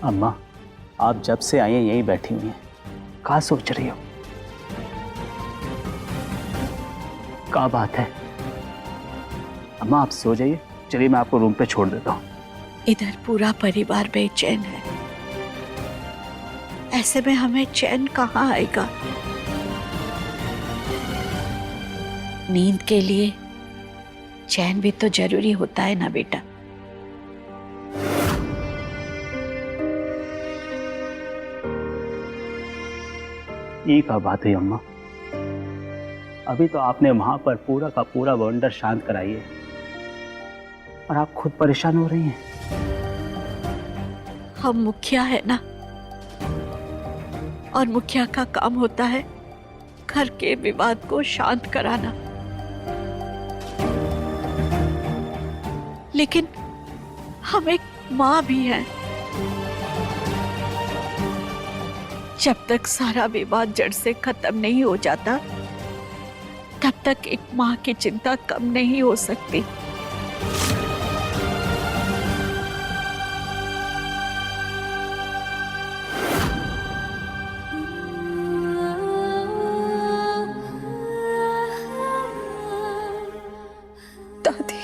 अम्मा, आप जब से आई हैं यहीं बैठी हुई हैं, क्या सोच रही हो? क्या बात है? अम्मा आप सो जाइए, चलिए मैं आपको रूम पे छोड़ देता हूँ। इधर पूरा परिवार बेचैन है, ऐसे में हमें चैन कहाँ आएगा? नींद के लिए चैन भी तो जरूरी होता है ना बेटा। ये क्या बात है अम्मा? अभी तो आपने वहां पर पूरा का पूरा वंडर शांत कराई है और आप खुद परेशान हो रही हैं। हम मुखिया है ना, और मुखिया का काम होता है घर के विवाद को शांत कराना। लेकिन हम एक माँ भी हैं। जब तक सारा विवाद जड़ से खत्म नहीं हो जाता, तब तक एक माँ की चिंता कम नहीं हो सकती। दादी,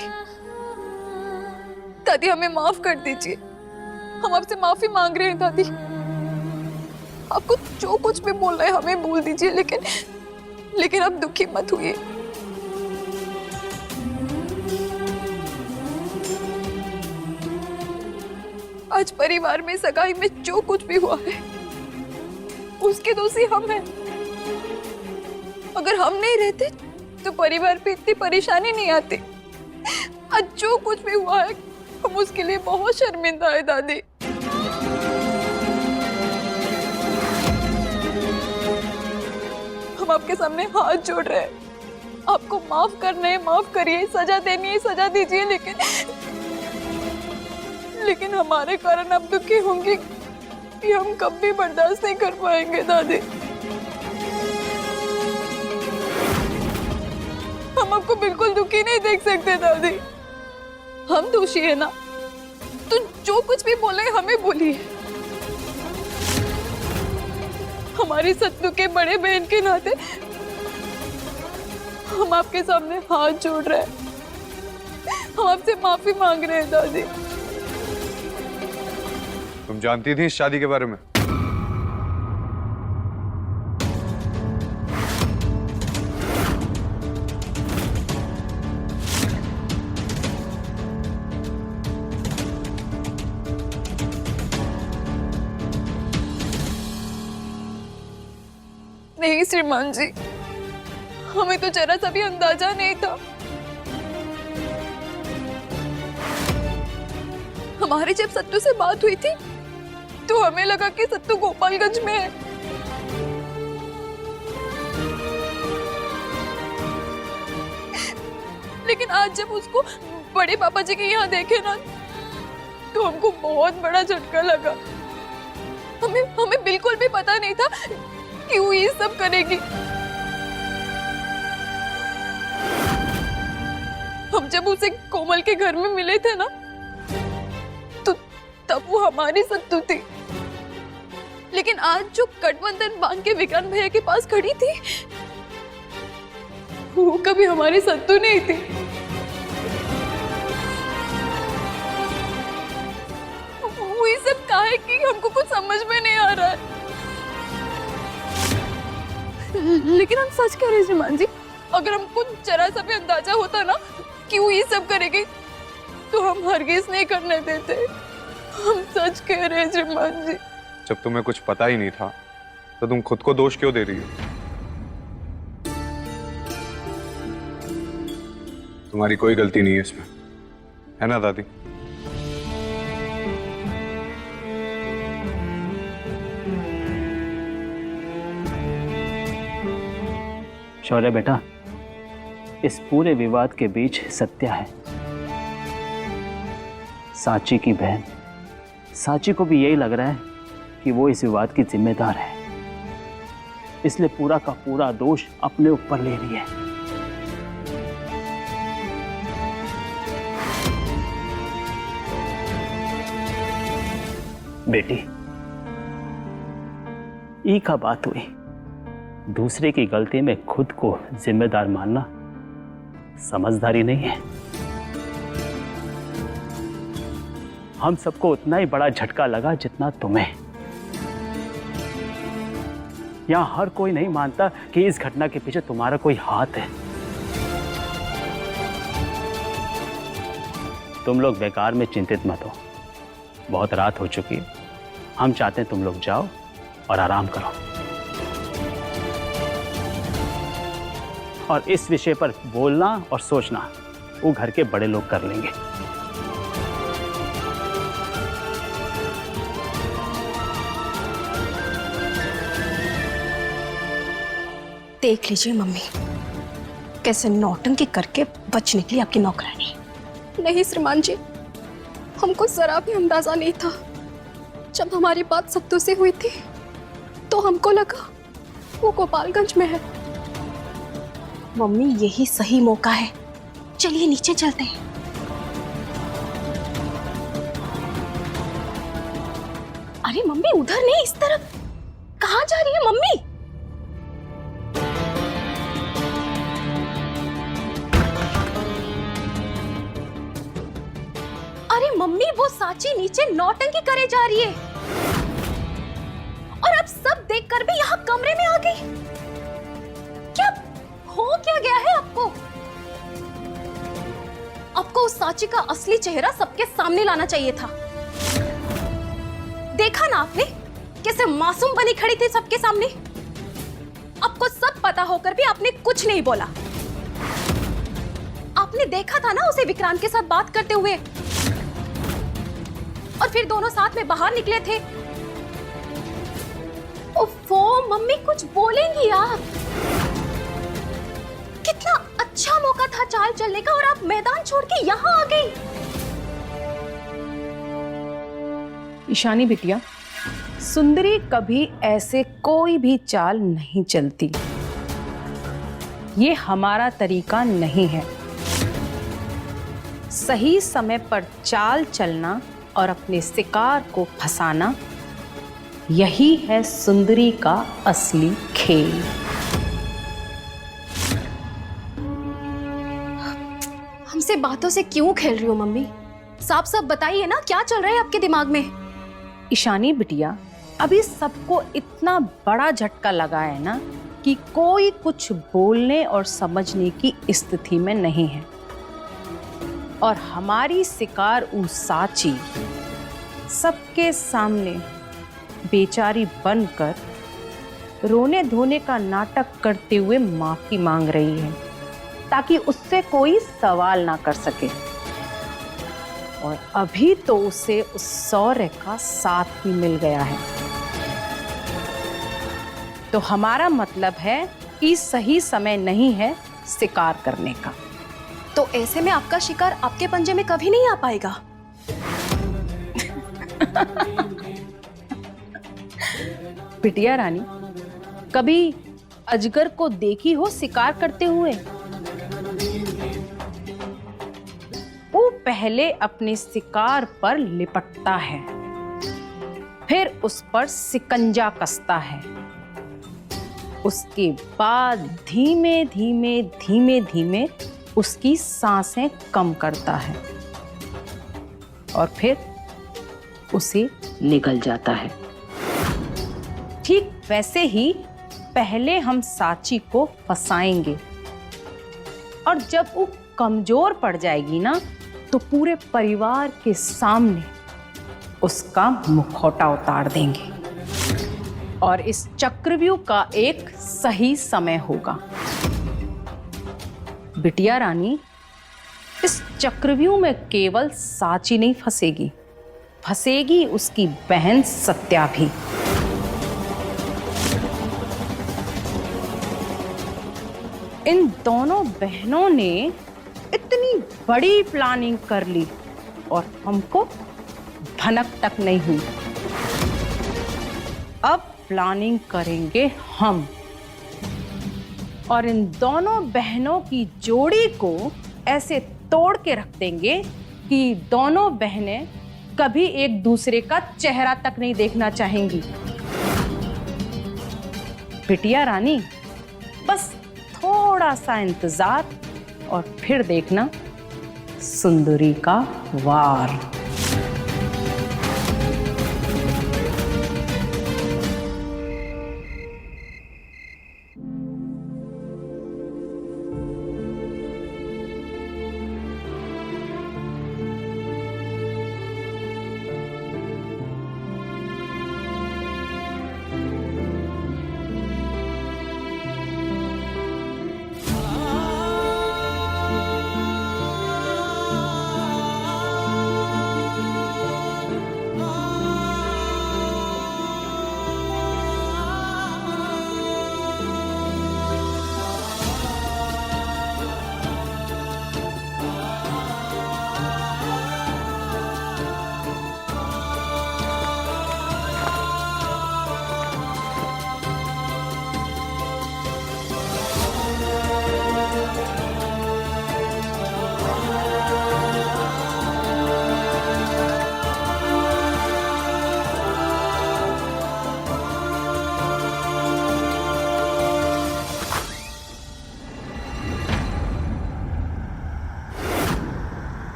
दादी हमें माफ कर दीजिए। हम आपसे माफी मांग रहे हैं दादी। आपको जो कुछ भी बोलना है हमें बोल दीजिए, लेकिन आप दुखी मत हुइए। आज परिवार में सगाई में जो कुछ भी हुआ है उसके दोषी हम हैं। अगर हम नहीं रहते तो परिवार पे इतनी परेशानी नहीं आती। आज जो कुछ भी हुआ है हम उसके लिए बहुत शर्मिंदा है दादी। हम आपके सामने हाथ जोड़ रहे हैं, आपको माफ करना है माफ करिए, सजा देनी है सजा दीजिए, लेकिन हमारे कारण आप दुखी होंगे कि हम कभी बर्दाश्त नहीं कर पाएंगे दादी। हम आपको बिल्कुल दुखी नहीं देख सकते दादी। हम दोषी है ना, तो जो कुछ भी बोले हमें बोलिए। हमारी सत्तू के बड़े बहन के नाते हम आपके सामने हाथ जोड़ रहे हैं, हम आपसे माफी मांग रहे हैं दादी। तुम जानती थी इस शादी के बारे में? नहीं श्रीमान जी, हमें तो जरा सा भी अंदाजा नहीं था। हमारी जब सत्तू से बात हुई थी तो हमें लगा कि सत्तू गोपालगंज में है। लेकिन आज जब उसको बड़े पापा जी के यहाँ देखे ना, तो हमको बहुत बड़ा झटका लगा। हमें बिल्कुल भी पता नहीं था कि वो ये सब करेगी। हम जब उसे कोमल के घर में मिले थे ना, तो तब वो हमारी सत्तू थी। लेकिन आज जो गठबंधन बांध के विक्रांत भैया के पास खड़ी थी, वो कभी हमारी सत्तू नहीं थी। वो ये सब काहे कि हमको कुछ समझ में नहीं आ रहा है। लेकिन हम सच कह रहे हैं श्रीमान जी, अगर हमको जरा सा भी अंदाजा होता ना कि वो ये सब करेगी, तो हम हरगिज नहीं करने देते। हम सच कह रहे हैं श्रीमान जी। जब तुम्हें कुछ पता ही नहीं था तो तुम खुद को दोष क्यों दे रही हो? तुम्हारी कोई गलती नहीं है इसमें, है ना दादी? शौर्य बेटा, इस पूरे विवाद के बीच सत्या है, सांची की बहन। सांची को भी यही लग रहा है कि वो इस विवाद की जिम्मेदार है, इसलिए पूरा का पूरा दोष अपने ऊपर ले रही है। बेटी, ई का बात हुई, दूसरे की गलती में खुद को जिम्मेदार मानना समझदारी नहीं है। हम सबको उतना ही बड़ा झटका लगा जितना तुम्हें। यहां हर कोई नहीं मानता कि इस घटना के पीछे तुम्हारा कोई हाथ है। तुम लोग बेकार में चिंतित मत हो, बहुत रात हो चुकी है। हम चाहते हैं तुम लोग जाओ और आराम करो, और इस विषय पर बोलना और सोचना वो घर के बड़े लोग कर लेंगे। देख लीजिए मम्मी, कैसे नौटंकी करके बच निकली आपकी नौकरानी। नहीं श्रीमान जी, हमको जरा भी अंदाजा नहीं था। जब हमारी बात सत्तू से हुई थी तो हमको लगा वो गोपालगंज में है। मम्मी यही सही मौका है, चलिए नीचे चलते हैं। अरे मम्मी उधर नहीं, इस तरफ। कहाँ जा रही है मम्मी? अरे मम्मी वो साची नीचे नौटंकी करे जा रही है, और अब सब देखकर भी यहाँ कमरे में आ गई। क्या हो क्या गया है आपको? आपको उस साची का असली चेहरा सबके सामने लाना चाहिए था। देखा ना आपने कैसे मासूम बनी खड़ी थी सबके सामने। आपको सब पता होकर भी आपने कुछ नहीं बोला। आपने देखा था ना उसे विक्रांत के साथ बात करते हुए, और फिर दोनों साथ में बाहर निकले थे। ओफो मम्मी, कुछ बोलेंगी आप? कितना अच्छा मौका था चाल चलने का, और आप मैदान छोड़ के यहाँ आ गई। ईशानी बिटिया, सुंदरी कभी ऐसे कोई भी चाल नहीं चलती। ये हमारा तरीका नहीं है। सही समय पर चाल चलना और अपने शिकार को फंसाना, यही है सुंदरी का असली खेल। हमसे बातों से क्यों खेल रही हो मम्मी? साफ साफ बताइए ना, क्या चल रहा है आपके दिमाग में? ईशानी बिटिया, अभी सबको इतना बड़ा झटका लगा है ना कि कोई कुछ बोलने और समझने की स्थिति में नहीं है। और हमारी शिकार उस साची सबके सामने बेचारी बनकर रोने धोने का नाटक करते हुए माफी मांग रही है, ताकि उससे कोई सवाल ना कर सके। और अभी तो उसे उस शौर्य का साथ ही मिल गया है। तो हमारा मतलब है कि सही समय नहीं है शिकार करने का। तो ऐसे में आपका शिकार आपके पंजे में कभी नहीं आ पाएगा। बिटिया रानी, कभी अजगर को देखी हो शिकार करते हुए? वो पहले अपने शिकार पर लिपटता है, फिर उस पर सिकंजा कसता है। उसके बाद धीमे धीमे धीमे धीमे उसकी सांसें कम करता है, और फिर उसे निगल जाता है। ठीक वैसे ही पहले हम साची को फंसाएंगे, और जब वो कमजोर पड़ जाएगी ना, तो पूरे परिवार के सामने उसका मुखौटा उतार देंगे। और इस चक्रव्यूह का एक सही समय होगा। बिटिया रानी, इस चक्रव्यूह में केवल साची नहीं फंसेगी, फंसेगी उसकी बहन सत्या भी। इन दोनों बहनों ने इतनी बड़ी प्लानिंग कर ली और हमको भनक तक नहीं हुई। अब प्लानिंग करेंगे हम, और इन दोनों बहनों की जोड़ी को ऐसे तोड़ के रख देंगे कि दोनों बहनें कभी एक दूसरे का चेहरा तक नहीं देखना चाहेंगी। बिटिया रानी, बस थोड़ा सा इंतजार और फिर देखना सुंदरी का वार।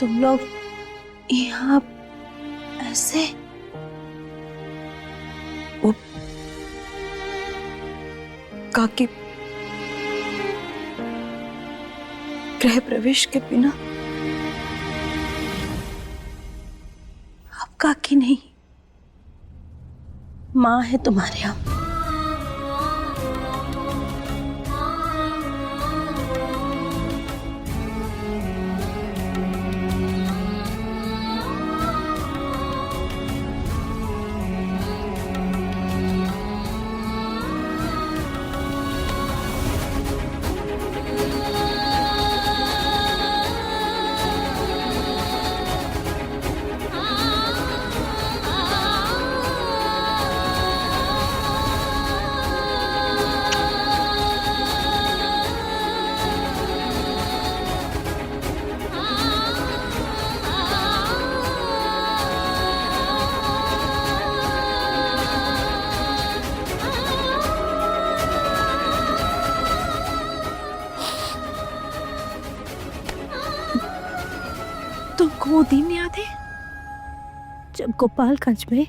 तुम लोग यहाँ ऐसे? वो काकी गृह प्रवेश के बिना? अब काकी नहीं, माँ है तुम्हारे यहाँ। तुमको वो दिन याद है जब गोपालगंज में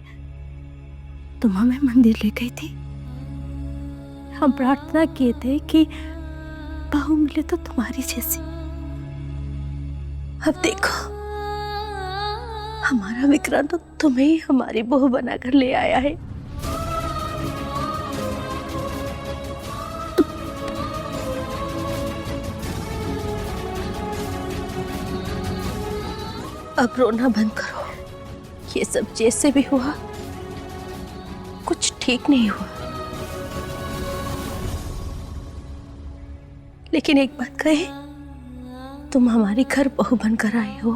तुम हमें मंदिर ले गई थी? हम प्रार्थना किए थे कि बहू मिले तो तुम्हारी जैसी। अब देखो, हमारा विक्रांत तो तुम्हें ही हमारी बहू बनाकर ले आया है। अब रोना बंद करो। ये सब जैसे भी हुआ, कुछ ठीक नहीं हुआ। लेकिन एक बात कहे, तुम हमारी घर बहू बनकर आए हो,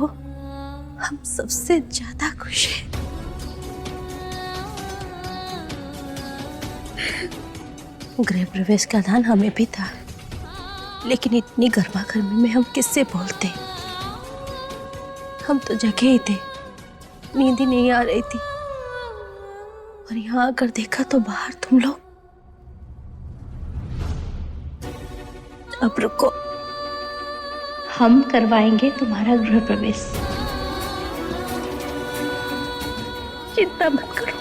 हम सबसे ज्यादा खुश हैं। गृह प्रवेश का दान हमें भी था, लेकिन इतनी गर्मा गर्मी में हम किससे बोलते? हम तो जगे ही थे, नींद ही नहीं आ रही थी। और यहाँ आकर देखा तो बाहर तुम लोग। अब रुको, हम करवाएंगे तुम्हारा गृह प्रवेश। चिंता मत करो।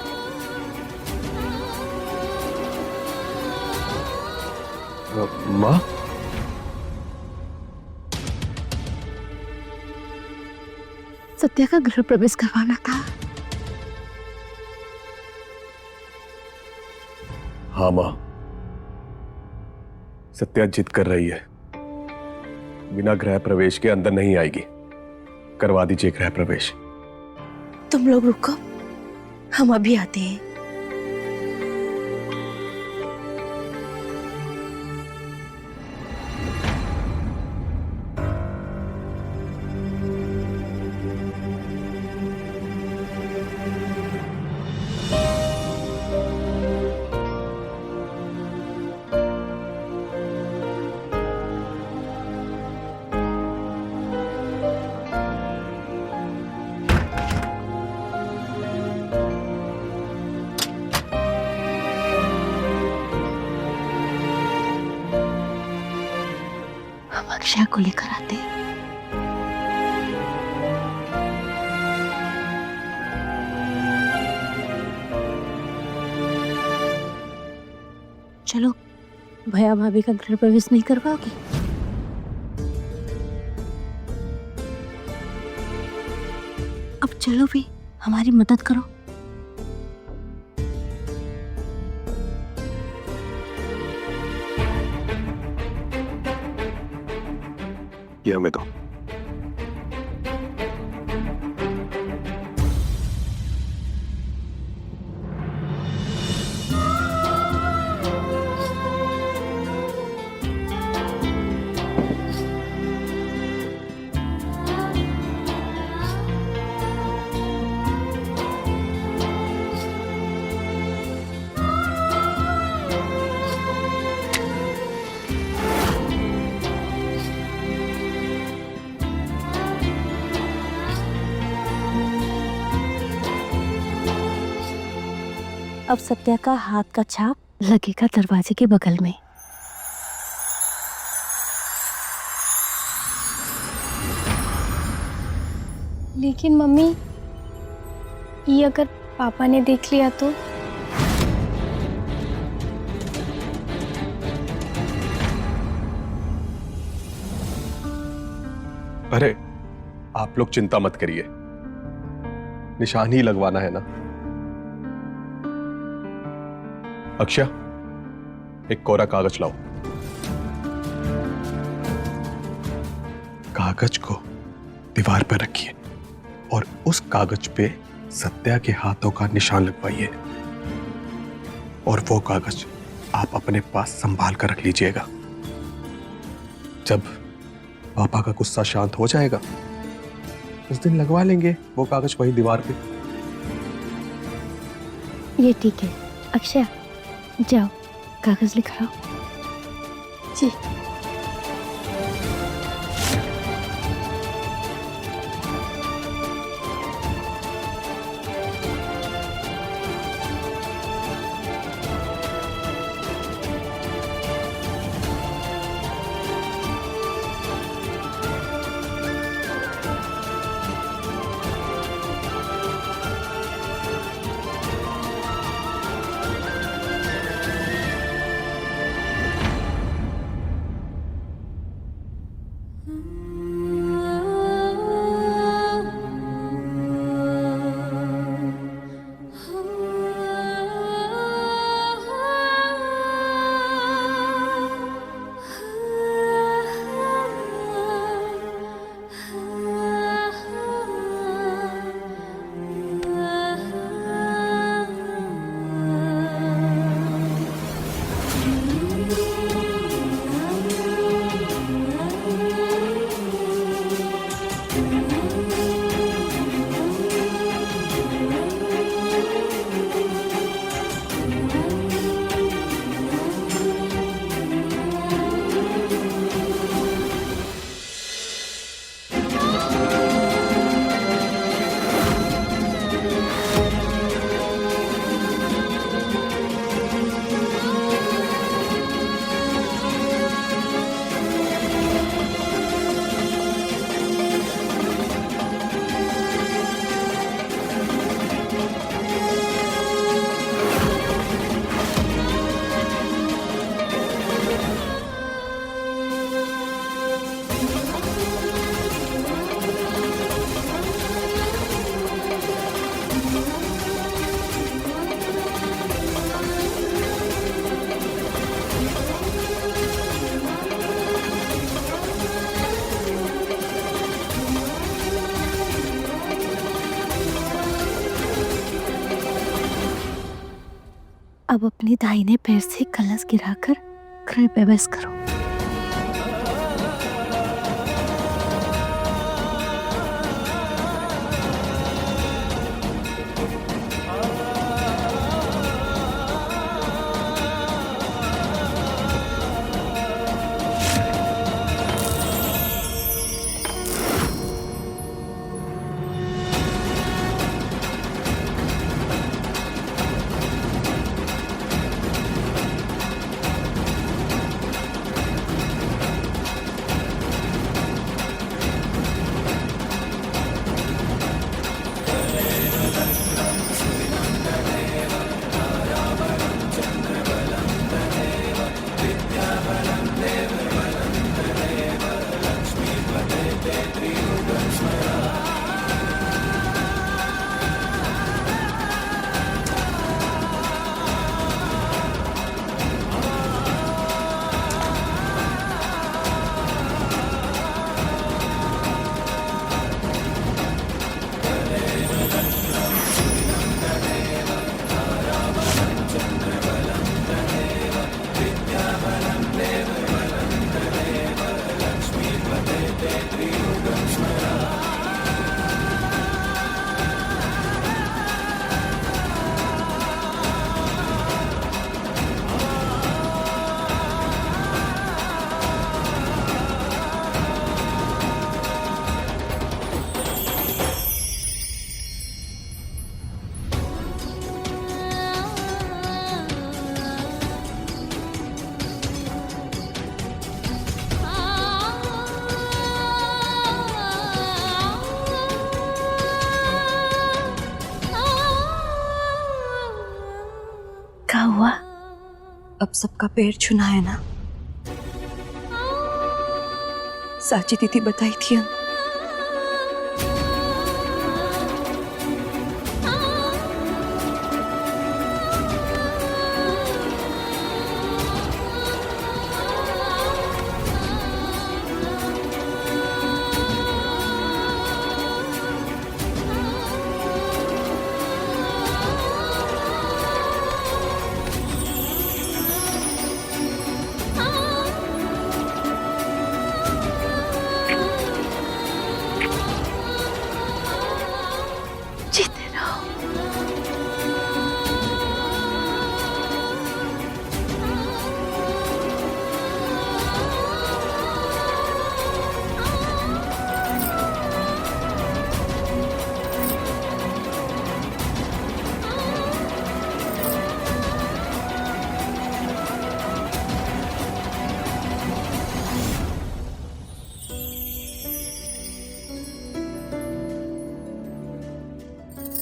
माँ, सत्या का गृह प्रवेश करवाना था। हाँ माँ, सत्या जिद कर रही है, बिना गृह प्रवेश के अंदर नहीं आएगी। करवा दीजिए गृह प्रवेश। तुम लोग रुको, हम अभी आते हैं। अक्षय को लेकर आते। चलो, भैया भाभी का गृह प्रवेश नहीं करवाओगी? अब चलो भी, हमारी मदद करो। ये हमें दो। अब सत्या का हाथ का छाप लगेगा दरवाजे के बगल में। लेकिन मम्मी, ये अगर पापा ने देख लिया तो? अरे आप लोग चिंता मत करिए, निशान ही लगवाना है ना। अक्षय, एक कोरा कागज लाओ। कागज को दीवार पर रखिए और उस कागज पे सत्या के हाथों का निशान लगवाइए, और वो कागज आप अपने पास संभाल कर रख लीजिएगा। जब पापा का गुस्सा शांत हो जाएगा उस दिन लगवा लेंगे वो कागज वही दीवार पे। ये ठीक है। अक्षय, जाओ कागज लिखाओ। जी। अब अपने दाहिने पैर से कलश गिराकर गृह प्रवेश करो। अब सबका पैर छूना है ना? साची दीदी बताई थी हम।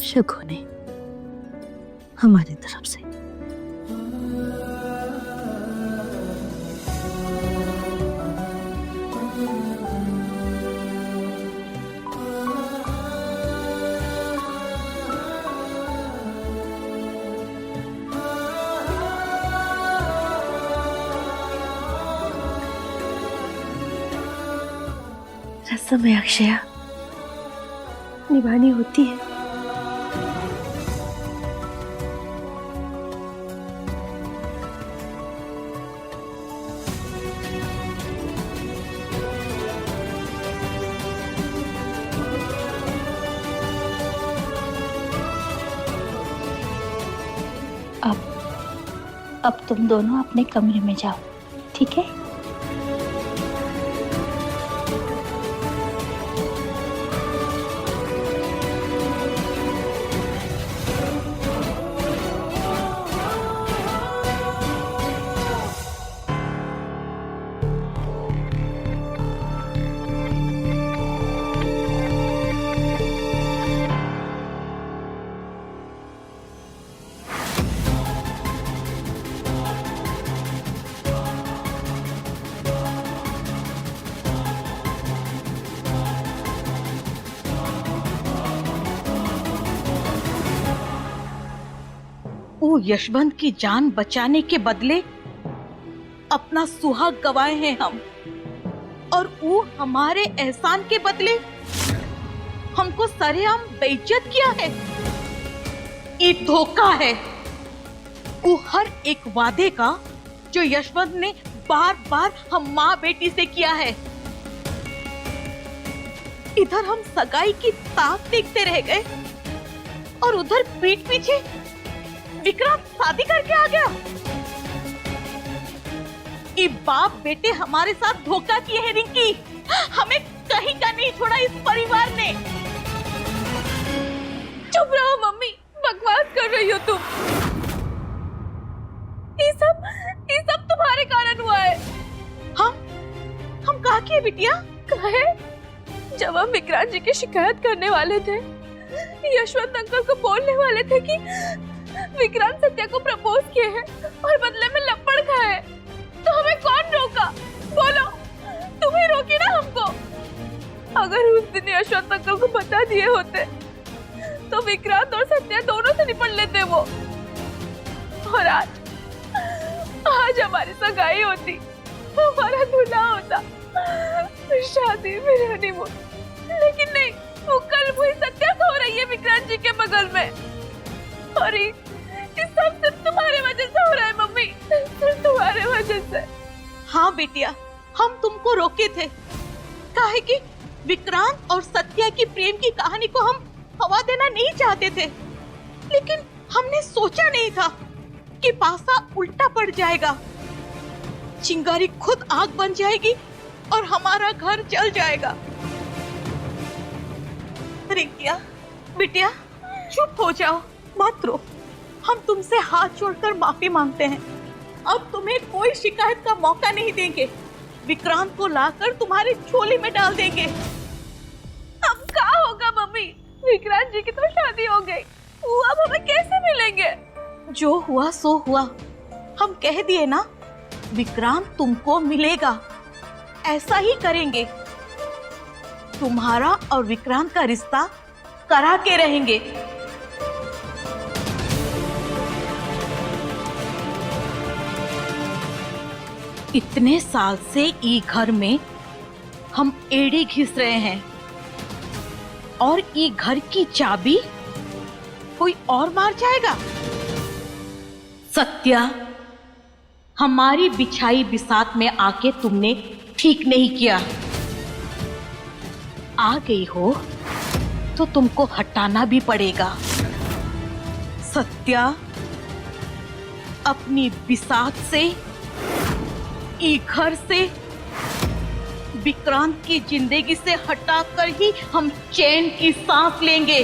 शगुने हमारी तरफ से रस्म में अक्षया निभानी होती है। अब तुम दोनों अपने कमरे में जाओ, ठीक है? वो यशवंत की जान बचाने के बदले अपना सुहाग गवाए हैं हम, और वो हमारे एहसान के बदले हमको सरेआम बेइज्जत किया है। ये धोखा है वो हर एक वादे का जो यशवंत ने बार बार हम माँ बेटी से किया है। इधर हम सगाई की ताक देखते रह गए और उधर पीठ पीछे विक्रांत शादी करके आ गया। ये बाप बेटे हमारे साथ धोखा किए हैं रिंकी, हमें कहीं का नहीं छोड़ा इस परिवार ने। चुप रहो मम्मी, बकवास कर रही हो तुम। ये सब तुम्हारे कारण हुआ है। हम कहा किए बिटिया? कहे जब हम विक्रांत जी की शिकायत करने वाले थे, यशवंत अंकल को बोलने वाले थे कि विक्रांत सत्या को प्रपोज किए हैं और बदले में लपड़ खाए, तो हमें कौन रोका? बोलो, तुम ही रोकी ना हमको। अगर उस दिन यशवंत अंकल को बता दिए होते तो विक्रांत और सत्या दोनों से निपट लेते वो, और आज हमारी सगाई होती, हमारा दूल्हा होता, शादी में हनीमून। लेकिन नहीं, वो कल वही सत्या सो रही है विक्रांत जी के बगल में, और ये सब सिर्फ तुम्हारे वजह से हो रहा है मम्मी, सिर्फ तुम्हारे वजह से। हाँ बेटिया, हम तुमको रोके थे, काहे कि विक्रांत और सत्या की प्रेम की कहानी को हम हवा देना नहीं चाहते थे, लेकिन हमने सोचा नहीं था कि पासा उल्टा पड़ जाएगा, चिंगारी खुद आग बन जाएगी और हमारा घर जल जाएगा। रिंकिया, बिटिया चुप हो जाओ, मत रो। हम तुमसे हाथ जोड़कर माफी मांगते हैं। अब तुम्हें कोई शिकायत का मौका नहीं देंगे। विक्रांत को लाकर तुम्हारे झोली में डाल देंगे। अब क्या होगा मम्मी? विक्रांत जी की तो शादी हो गई, वो अब हमें कैसे मिलेंगे? जो हुआ सो हुआ, हम कह दिए ना, विक्रांत तुमको मिलेगा, ऐसा ही करेंगे। तुम्हारा और विक्रांत का रिश्ता करा के रहेंगे। इतने साल से ई घर में हम एड़ी घिस रहे हैं और ई घर की चाबी कोई और मार जाएगा? सत्या, हमारी बिछाई बिसात में आके तुमने ठीक नहीं किया। आ गई हो तो तुमको हटाना भी पड़ेगा। सत्या, अपनी बिसात से, ई घर से, विक्रांत की जिंदगी से हटाकर ही हम चैन की सांस लेंगे।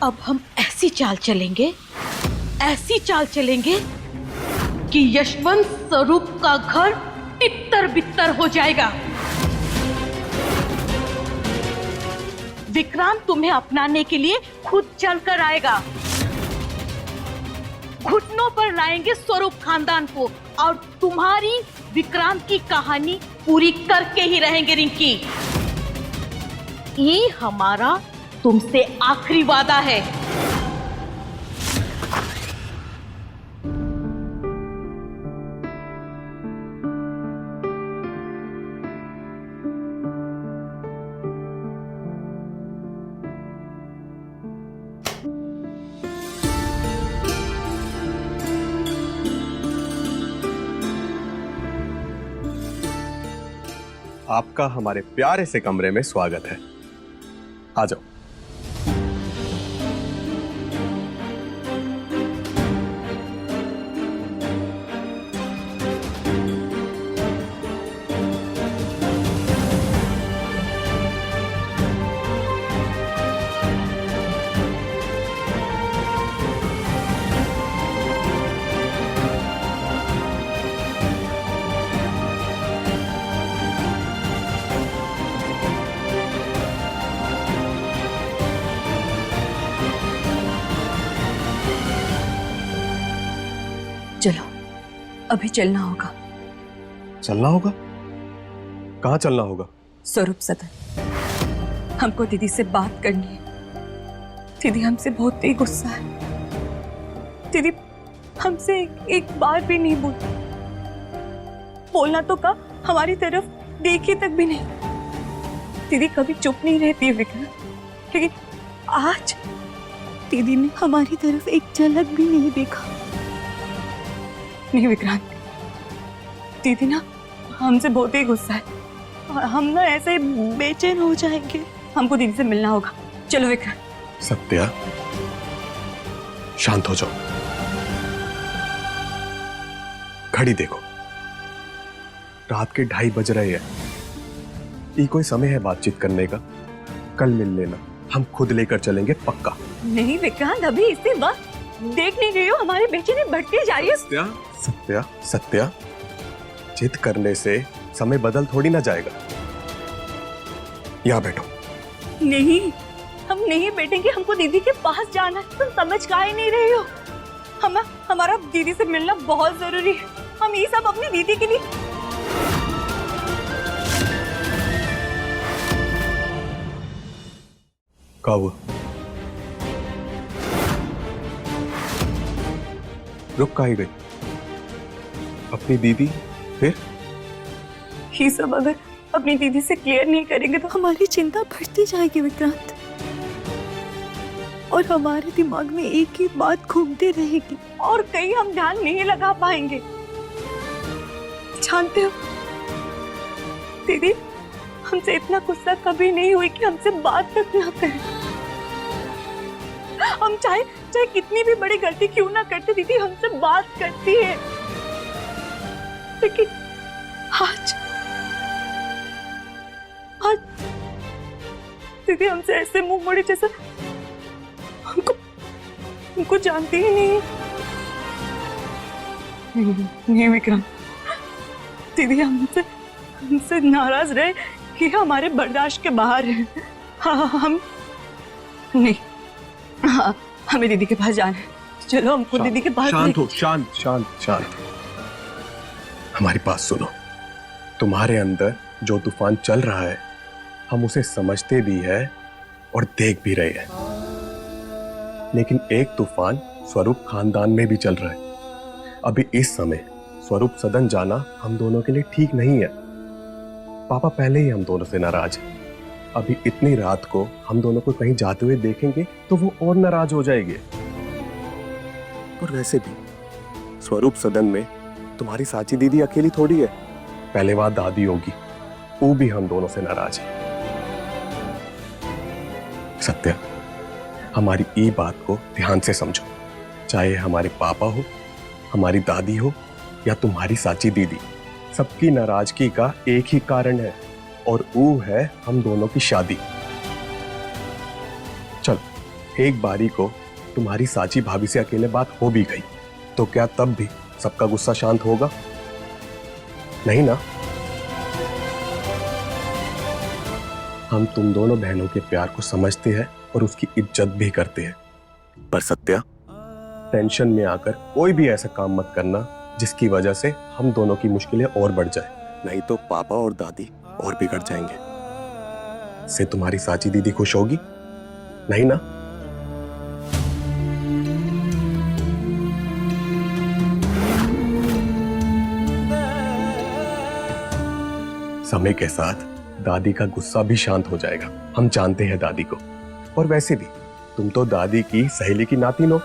अब हम ऐसी चाल चलेंगे, ऐसी चाल चलेंगे कि यशवंत स्वरूप का घर तित्तर बित्तर हो जाएगा। विक्रांत तुम्हें अपनाने के लिए खुद चलकर आएगा। घुटनों पर लाएंगे स्वरूप खानदान को और तुम्हारी विक्रांत की कहानी पूरी करके ही रहेंगे रिंकी। ये हमारा तुमसे आखिरी वादा है। आपका हमारे प्यारे से कमरे में स्वागत है। आ जाओ। चलो, अभी चलना होगा। चलना होगा? कहाँ चलना होगा? स्वरूप सदन। हमको दीदी से बात करनी है। दीदी हमसे बहुत तेज गुस्सा है। दीदी हमसे एक बार भी नहीं बोली। बोलना तो का हमारी तरफ देखी तक भी नहीं। दीदी कभी चुप नहीं रहती है विक्रांत, लेकिन आज दीदी ने हमारी तरफ एक झलक भी नहीं देखा। नहीं विक्रांत, दीदी ना हमसे बहुत ही गुस्सा है और हम ना ऐसे बेचैन हो जाएंगे। हमको दीदी से मिलना होगा। चलो विक्रांत। सत्या, शांत हो जाओ। घड़ी देखो, रात के 2:30 बज रहे हैं। ये कोई समय है बातचीत करने का? कल मिल लेना, हम खुद लेकर चलेंगे पक्का। नहीं विक्रांत, अभी इसी वक्त देख नहीं रही हो हमारी बेचैनी बढ़ती जा रही है। सत्या, सत्या, सत्या, जिद करने से समय बदल थोड़ी ना जाएगा। यहाँ बैठो। नहीं, हम नहीं बैठेंगे। हमको दीदी के पास जाना है। तुम समझ काहे नहीं रही हो? हमारा दीदी से मिलना बहुत जरूरी है। हम ये सब अपनी दीदी के लिए। क्या हुआ? रुक काहे गई? अपनी दीदी फिर? ये सब अगर अपनी दीदी से क्लियर नहीं करेंगे तो हमारी चिंता बढ़ती जाएगी विक्रांत, और हमारे दिमाग में एक ही बात घूमती रहेगी और कहीं हम ध्यान नहीं लगा पाएंगे। जानते हो दीदी हमसे इतना गुस्सा कभी नहीं हुई कि हमसे बात तक ना करें। हम चाहे कितनी भी बड़ी गलती क्यों ना करते, दीदी हमसे बात करती है। लेकिन आज दीदी हमसे ऐसे मुंह मोड़ी जैसे हमको जानती ही नहीं। नहीं विक्रांत, दीदी हमसे नाराज रहे कि हमारे बर्दाश्त के बाहर है। हाँ, हम नहीं, हाँ, हमें दीदी के पास जाना है। चलो हमको दीदी के पास शांत हो, शांत शांत शांत। हमारी बात सुनो। तुम्हारे अंदर जो तूफान चल रहा है हम उसे समझते भी है और देख भी रहे हैं, लेकिन एक तूफान स्वरूप खानदान में भी चल रहा है। अभी इस समय स्वरूप सदन जाना हम दोनों के लिए ठीक नहीं है। पापा पहले ही हम दोनों से नाराज है। अभी इतनी रात को हम दोनों को कहीं जाते हुए देखेंगे तो वो और नाराज हो जाएंगे। और वैसे भी स्वरूप सदन में तुम्हारी साची दीदी अकेली थोड़ी है, पहले वहां दादी होगी, वो भी हम दोनों से नाराज है। सत्या, हमारी ये बात को ध्यान से समझो। चाहे हमारे पापा हो, हमारी दादी हो या तुम्हारी साची दीदी, सबकी नाराजगी का एक ही कारण है और वो है हम दोनों की शादी। चल, एक बारी को तुम्हारी साची भाभी से अकेले बात हो भी गई तो क्या तब भी सबका गुस्सा शांत होगा? नहीं ना। हम तुम दोनों बहनों के प्यार को समझते हैं और उसकी इज्जत भी करते हैं, पर सत्या, टेंशन में आकर कोई भी ऐसा काम मत करना जिसकी वजह से हम दोनों की मुश्किलें और बढ़ जाए, नहीं तो पापा और दादी और बिगड़ जाएंगे। से तुम्हारी साची दीदी खुश होगी? नहीं ना? समय के साथ दादी का गुस्सा भी शांत हो जाएगा, हम जानते हैं दादी को। और वैसे भी तुम तो दादी की सहेली की नातिन हो,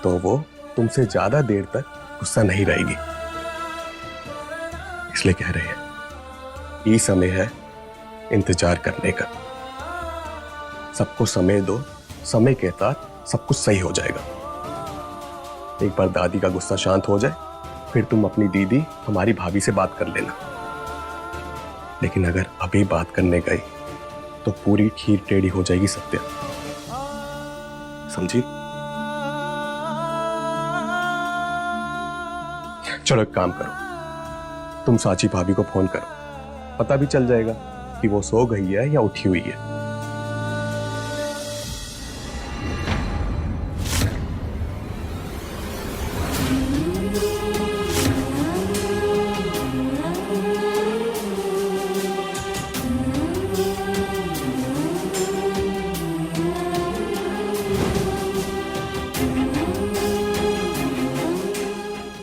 तो वो तुमसे ज्यादा देर तक गुस्सा नहीं रहेगी। इसलिए कह रहे हैं ये समय है इंतजार करने का। सबको समय दो, समय के साथ सब कुछ सही हो जाएगा। एक बार दादी का गुस्सा शांत हो जाए फिर तुम अपनी दीदी हमारी भाभी से बात कर लेना। लेकिन अगर अभी बात करने गए तो पूरी खीर टेढ़ी हो जाएगी सत्या, समझी? चलो एक काम करो, तुम साची भाभी को फोन करो, पता भी चल जाएगा कि वो सो गई है या उठी हुई है।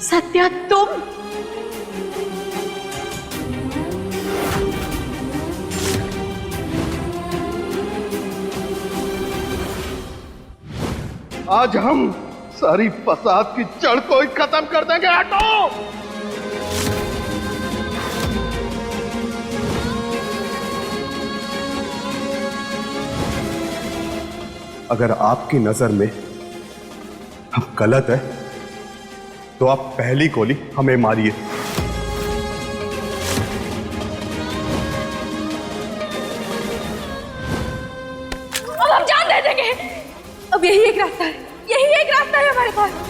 सत्या, तुम आज हम सारी फसाद की जड़ को ही खत्म कर देंगे। हटो! अगर आपकी नजर में हम गलत है तो आप पहली गोली हमें मारिए। अब हम जान दे देंगे। अब यही एक रास्ता है, यही एक रास्ता है हमारे पास।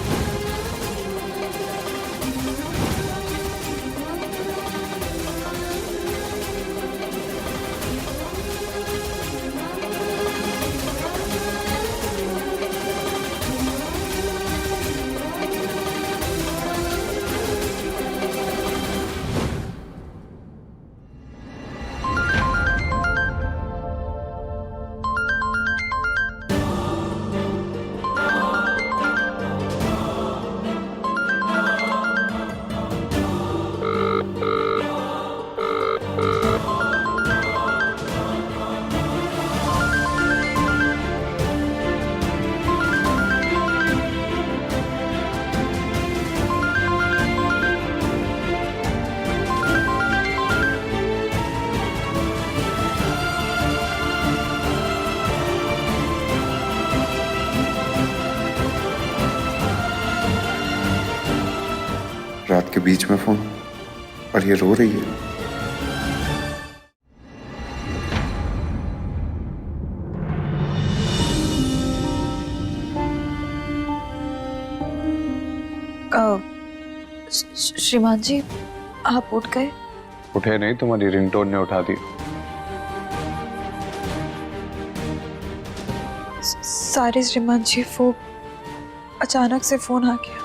रात के बीच में फोन और ये रो रही है। श्रीमान जी, आप उठ गए? उठे नहीं, तुम्हारी रिंगटोन ने उठा दी। सारे श्रीमान जी, वो अचानक से फोन आ गया।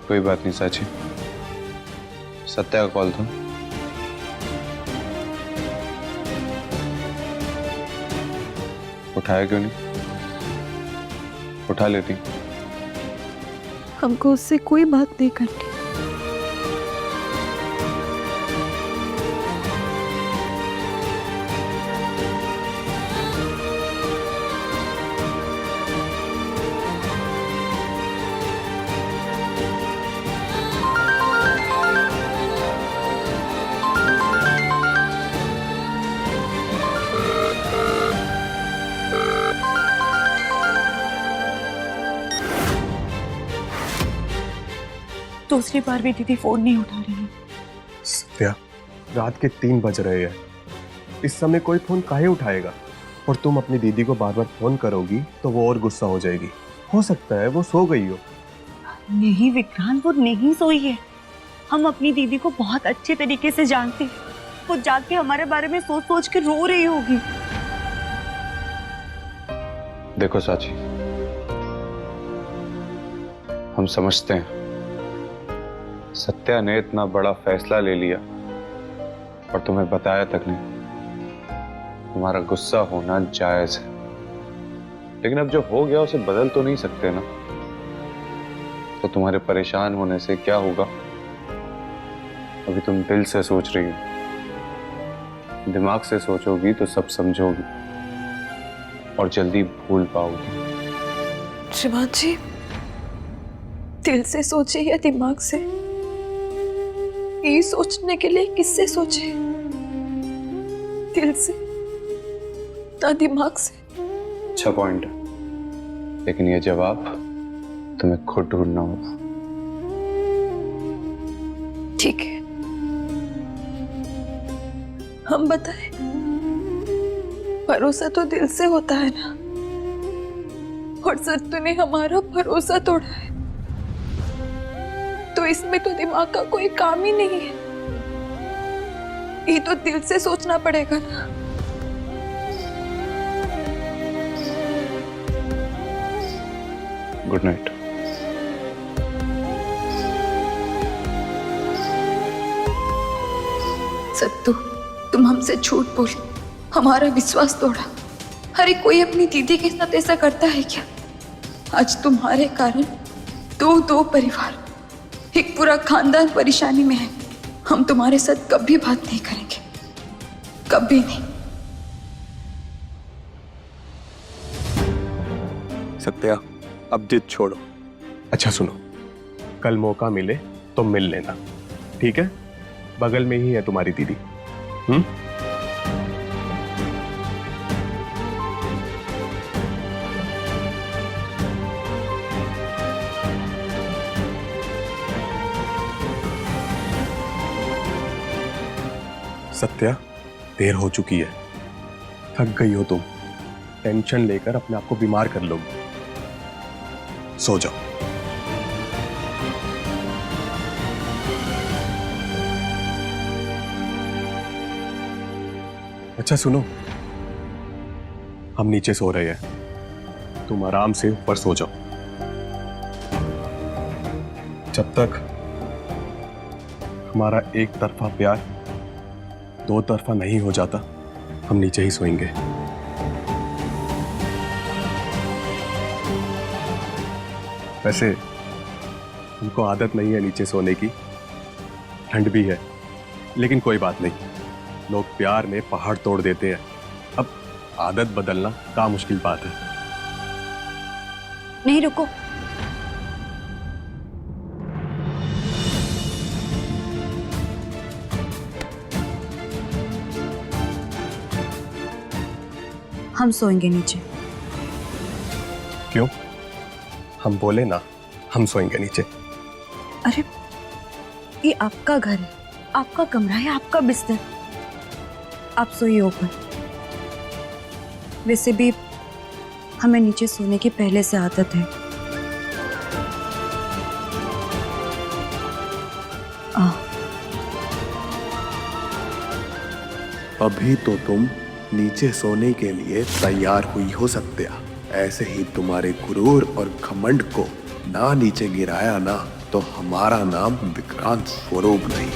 कोई बात नहीं साची, सत्या का कॉल था। उठाया क्यों नहीं? उठा लेती। हमको उससे कोई बात नहीं करनी। दूसरी बार भी दीदी फोन नहीं उठा रही है। सत्या, रात के 3 बज रहे हैं। इस समय कोई फोन काहे उठाएगा? और तुम अपनी दीदी को बार बार फोन करोगी तो वो और गुस्सा हो जाएगी। हो सकता है वो सो गई हो। नहीं विक्रांत, वो नहीं सोई है। हम अपनी दीदी को बहुत अच्छे तरीके से जानते हैं। वो जाके हमारे बारे में सोच सोच के रो रही होगी। देखो साची, हम समझते हैं सत्या ने इतना बड़ा फैसला ले लिया और तुम्हें बताया तक नहीं। तुम्हारा गुस्सा होना जायज है, लेकिन अब जो हो गया उसे बदल तो नहीं सकते ना। तो तुम्हारे परेशान होने से क्या होगा? अभी तुम दिल से सोच रही हो, दिमाग से सोचोगी तो सब समझोगी और जल्दी भूल पाओगी। शिवाजी, दिल से सोचे या दिमाग से? ये सोचने के लिए किससे सोचे? दिल से या दिमाग से? अच्छा पॉइंट है, लेकिन ये जवाब तुम्हें खुद ढूंढना होगा। ठीक है, हम बताएं। भरोसा तो दिल से होता है ना, और सत्तू ने हमारा भरोसा तोड़ा है, तो इसमें तो दिमाग का कोई काम ही नहीं है। ये तो दिल से सोचना पड़ेगा ना। Good night. सत्तू, तुम हमसे झूठ बोली, हमारा विश्वास तोड़ा। अरे कोई अपनी दीदी के साथ ऐसा करता है क्या? आज तुम्हारे कारण दो परिवार, एक पूरा खानदान परेशानी में है। हम तुम्हारे साथ कभी बात नहीं करेंगे, कभी नहीं। सत्या, अब जिद छोड़ो। अच्छा सुनो, कल मौका मिले तो मिल लेना, ठीक है? बगल में ही है तुम्हारी दीदी। सत्या, देर हो चुकी है। थक गई हो तुम। टेंशन लेकर अपने आप को बीमार कर लोगी। सो जाओ। अच्छा सुनो, हम नीचे सो रहे हैं, तुम आराम से ऊपर सो जाओ। जब तक हमारा एक तरफा प्यार 2 तरफा नहीं हो जाता, हम नीचे ही सोएंगे। वैसे हमको आदत नहीं है नीचे सोने की, ठंड भी है, लेकिन कोई बात नहीं। लोग प्यार में पहाड़ तोड़ देते हैं। अब आदत बदलना क्या मुश्किल बात है। नहीं रुको, हम सोएंगे नीचे। क्यों? हम बोले ना, हम सोएंगे नीचे। अरे ये आपका घर है, आपका कमरा है, आपका बिस्तर। आप सोइए ऊपर। वैसे भी हमें नीचे सोने की पहले से आदत है। अभी तो तुम नीचे सोने के लिए तैयार हुई हो सत्या, ऐसे ही तुम्हारे गुरूर और घमंड को ना नीचे गिराया ना तो हमारा नाम विक्रांत स्वरूप नहीं।